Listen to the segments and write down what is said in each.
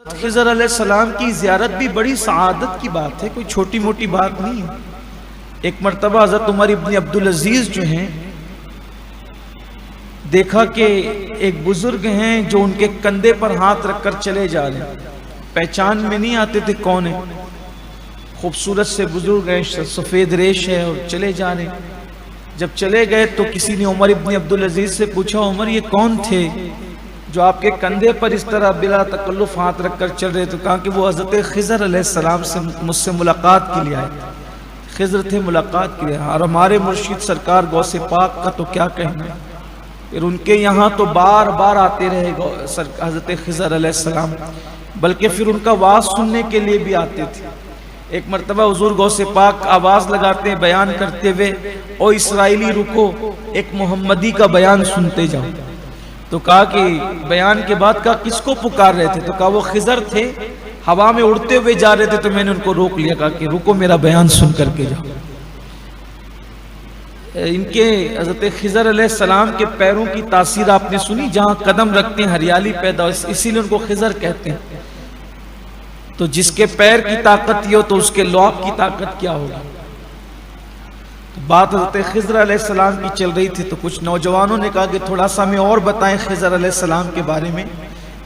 خضر علیہ السلام کی زیارت بھی بڑی سعادت کی بات ہے، کوئی چھوٹی موٹی بات نہیں ہے۔ ایک مرتبہ حضرت عمر ابن عبدالعزیز جو ہیں، دیکھا کہ ایک بزرگ ہیں جو ان کے کندھے پر ہاتھ رکھ کر چلے جا رہے ہیں، پہچان میں نہیں آتے تھے کون ہے، خوبصورت سے بزرگ ہیں، سفید ریش ہے، اور چلے جا رہے ہیں۔ جب چلے گئے تو کسی نے عمر ابن عبدالعزیز سے پوچھا، عمر یہ کون تھے جو آپ کے کندھے پر اس طرح بلا تکلف ہاتھ رکھ کر چل رہے؟ تو کہا کہ وہ حضرت خضر علیہ السلام سے مجھ سے ملاقات کے لیے آئے تھے، خضر تھے ملاقات کے لیے۔ اور ہمارے مرشد سرکار غوث پاک کا تو کیا کہنا ہے، پھر ان کے یہاں تو بار بار آتے رہے حضرت خضر علیہ السلام، بلکہ پھر ان کا واز سننے کے لیے بھی آتے تھے۔ ایک مرتبہ حضور غوث پاک آواز لگاتے ہیں بیان کرتے ہوئے، او اسرائیلی رکو، ایک محمدی کا بیان سنتے جاؤ۔ تو کہا کہ بیان کے بعد کہا کس کو پکار رہے تھے؟ تو کہا وہ خضر تھے، ہوا میں اڑتے ہوئے جا رہے تھے تو میں نے ان کو روک لیا، کہا کہ رکو میرا بیان سن کر کے جاؤ۔ ان کے حضرت خضر علیہ السلام کے پیروں کی تاثیر آپ نے سنی، جہاں قدم رکھتے ہیں ہریالی پیدا، اسی لیے ان کو خضر کہتے ہیں۔ تو جس کے پیر کی طاقت یہ ہو تو اس کے لعاب کی طاقت کیا ہوگی؟ بات حضرت خضر علیہ السلام کی چل رہی تھی تو کچھ نوجوانوں نے کہا کہ تھوڑا سا ہمیں اور بتائیں خضر علیہ السلام کے بارے میں۔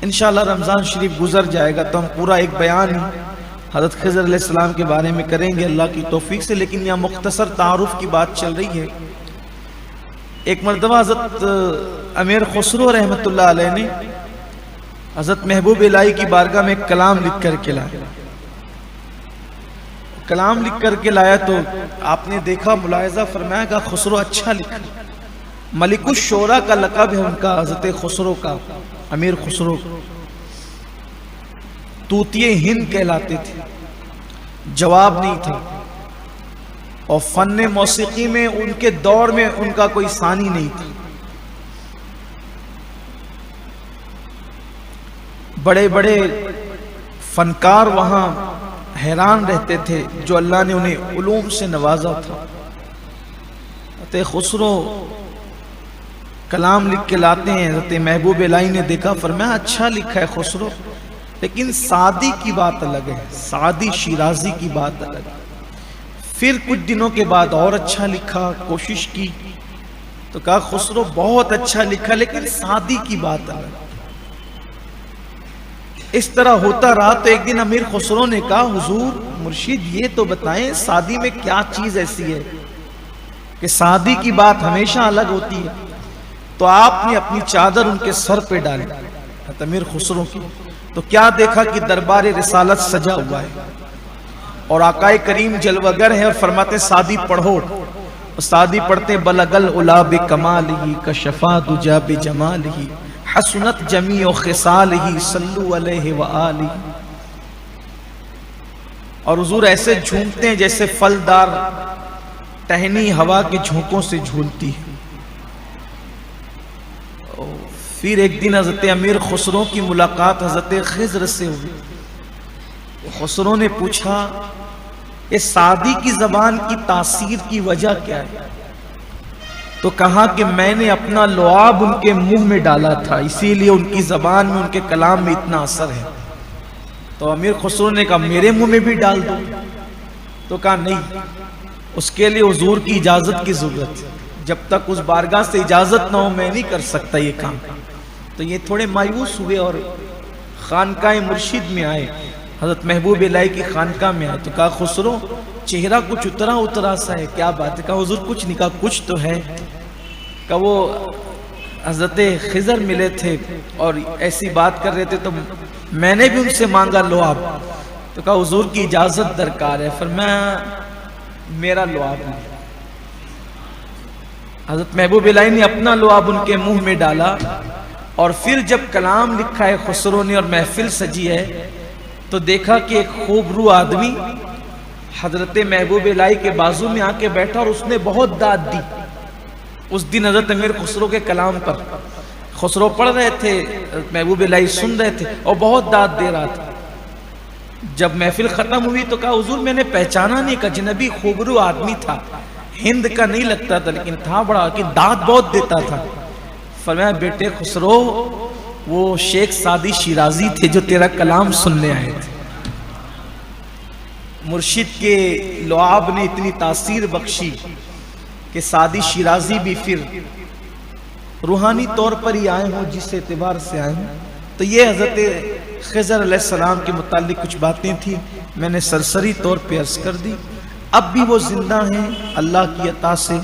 انشاءاللہ رمضان شریف گزر جائے گا تو ہم پورا ایک بیان حضرت خضر علیہ السلام کے بارے میں کریں گے اللہ کی توفیق سے، لیکن یہاں مختصر تعارف کی بات چل رہی ہے۔ ایک مرتبہ حضرت امیر خسرو رحمۃ اللہ علیہ نے حضرت محبوب الہی کی بارگاہ میں ایک کلام لکھ کر کے لایا۔ کلام لکھ کر کے لایا تو آپ نے دیکھا، ملاحظہ فرمایا کہ خسرو اچھا لکھا۔ ملک الشعراء کا لقب ہے ان کا، حضرت خسرو کا، امیر خسرو طوطیے ہند کہلاتے تھے، جواب نہیں تھا، اور فن موسیقی میں ان کے دور میں ان کا کوئی ثانی نہیں تھا۔ بڑے بڑے فنکار وہاں حیران رہتے تھے جو اللہ نے انہیں علوم سے نوازا تھا۔ حضرت خسرو کلام لکھ کے لاتے ہیں، حضرت محبوب الہی نے دیکھا، فرمایا اچھا لکھا ہے خسرو، لیکن سعدی کی بات الگ ہے، سعدی شیرازی کی بات الگ ہے۔ پھر کچھ دنوں کے بعد اور اچھا لکھا، کوشش کی تو کہا خسرو بہت اچھا لکھا لیکن سعدی کی بات الگ ہے۔ اس طرح ہوتا رہا تو ایک دن امیر خسرو نے کہا، حضور مرشد یہ تو بتائیں سعدی میں کیا چیز ایسی ہے کہ سعدی کی بات ہمیشہ الگ ہوتی ہے؟ تو آپ نے اپنی چادر ان کے سر پہ ڈالی، امیر خسرو کی، تو کیا دیکھا کہ دربار رسالت سجا ہوا ہے اور آقا کریم جلوہ گر ہے، اور فرماتے سعدی پڑھو، اور سعدی پڑھتے بلغ العلا بکمالہ کشفا دجا بجمالہ حسنت جمیع خصالہ صلو علیہ وآلہ۔ اور حضور ایسے جھومتے ہیں جیسے پھلدار ٹہنی ہوا کے جھونکوں سے جھولتی ہے۔ پھر ایک دن حضرت امیر خسرو کی ملاقات حضرت خضر سے ہوئی۔ خسرو نے پوچھا یہ سعدی کی زبان کی تاثیر کی وجہ کیا ہے؟ تو کہا کہ میں نے اپنا لعاب ان کے منہ میں ڈالا تھا، اسی لیے ان کی زبان میں، ان کے کلام میں اتنا اثر ہے۔ تو امیر خسرو نے کہا میرے منہ میں بھی ڈال دو؟ تو کہا نہیں، اس کے لیے حضور کی اجازت کی ضرورت ہے، جب تک اس بارگاہ سے اجازت نہ ہو میں نہیں کر سکتا یہ کام۔ تو یہ تھوڑے مایوس ہوئے اور خانقاہ مرشد میں آئے، حضرت محبوب الہی کی خانقاہ میں آئے۔ تو کہا خسرو چہرہ کچھ اترا سا ہے، کیا بات ہے؟ کہا حضور کچھ نہیں، کہا کچھ تو ہے۔ کہا وہ حضرت خضر ملے تھے اور ایسی بات کر رہے تھے تو میں نے بھی ان سے مانگا لعاب، تو کہا حضور کی اجازت درکار ہے، فرمایا میرا لعاب نہیں۔ حضرت محبوب الہی نے اپنا لعاب ان کے منہ میں ڈالا، اور پھر جب کلام لکھا ہے خسرو نے اور محفل سجی ہے تو دیکھا کہ ایک خوبرو آدمی حضرت محبوب الہی کے بازو میں آ کے بیٹھا اور اس نے بہت داد دی اس دن حضرت امیر خسرو کے کلام پر۔ خسرو پڑھ رہے تھے، محبوب الہی سن رہے تھے اور بہت داد دے رہا تھا۔ جب محفل ختم ہوئی تو کہا حضور میں نے پہچانا نہیں، کہ اجنبی خوبرو آدمی تھا، ہند کا نہیں لگتا تھا لیکن تھا بڑا کہ داد بہت دیتا تھا۔ فرمایا بیٹے خسرو وہ شیخ سعدی شیرازی تھے جو تیرا کلام سننے آئے تھے. مرشد کے لعاب نے اتنی تاثیر بخشی کہ سعدی شیرازی بھی پھر روحانی طور پر ہی آئے ہوں جس اعتبار سے آئے ہوں. تو یہ حضرت خضر علیہ السلام کے متعلق کچھ باتیں تھیں، میں نے سرسری طور پہ عرض کر دی. اب بھی وہ زندہ ہیں اللہ کی عطا سے.